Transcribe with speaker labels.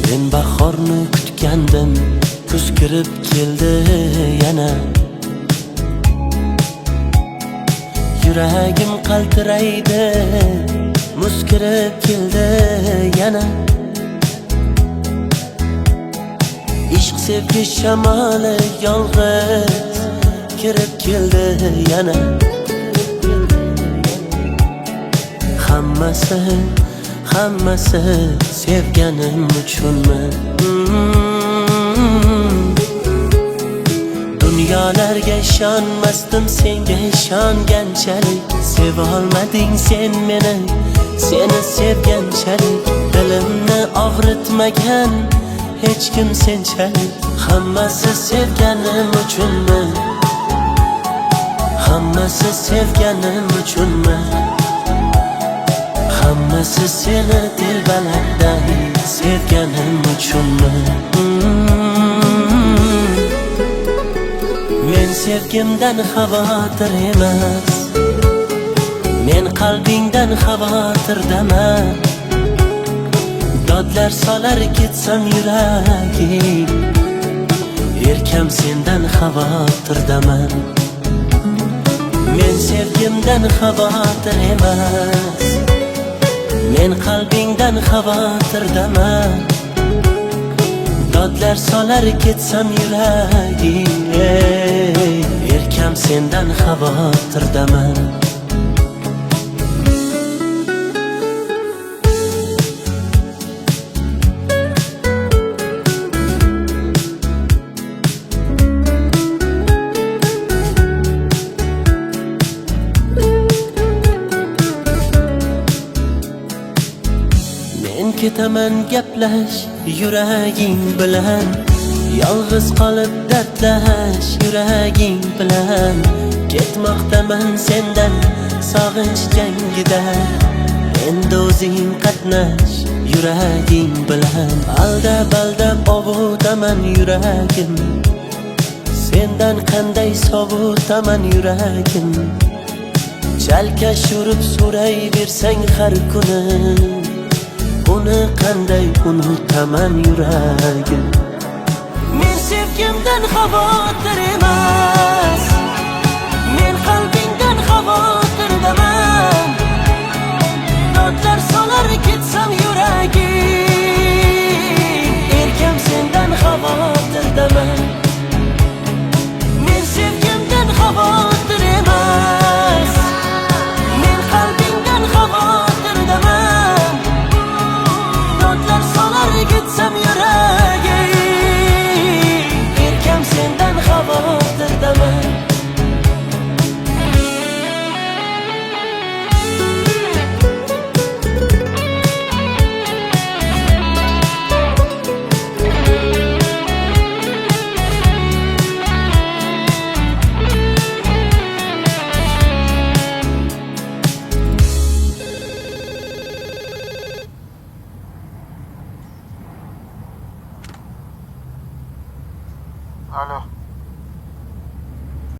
Speaker 1: Men bahorni kutgandim, kuz kirib keldi yana. Yuragim qaltiraydi, muz kirib keldi yana. Ishq sevgi shamoli yolg'iz kirib keldi yana. Hammasi sevganim uchunmi? Dunyolarga ishonmasdim, senga ishonganchalik. Seva olmading sen meni, seni sevganchalik. Dilimni og'ritmagan hech kim senchalik. Hammasi sevganim uchunmi? Hammasi sevganim uchunmi? Hammasi seni dilbalardan sevganim uchunmi? Men sevgimdan xavotir emas, men qalbingdan xavotirdaman. Dodlar solar ketsam yuraging, erkam sendan xavotirdaman. Men sevgimdan xavotir emas, men qalbingdan xavotirdaman. Dodlar solar ketsam yuraging, erkam sendan xavotirdaman. Men ketaman gaplash yuraging bilan, yolg'iz qolib dardlash yuraging bilan. Ketmoqdaman sendan sog'inch jangida, endi o'zing qatnash yuraging bilan. Aldab ovutaman yuragim, sendan qanday sovutaman yuragim. Chalkash urib so'rayversang har kuni, uni qanday unutaman yuragim. Men sevgimdan xavotir emas, men qalbingdan xavotirdaman.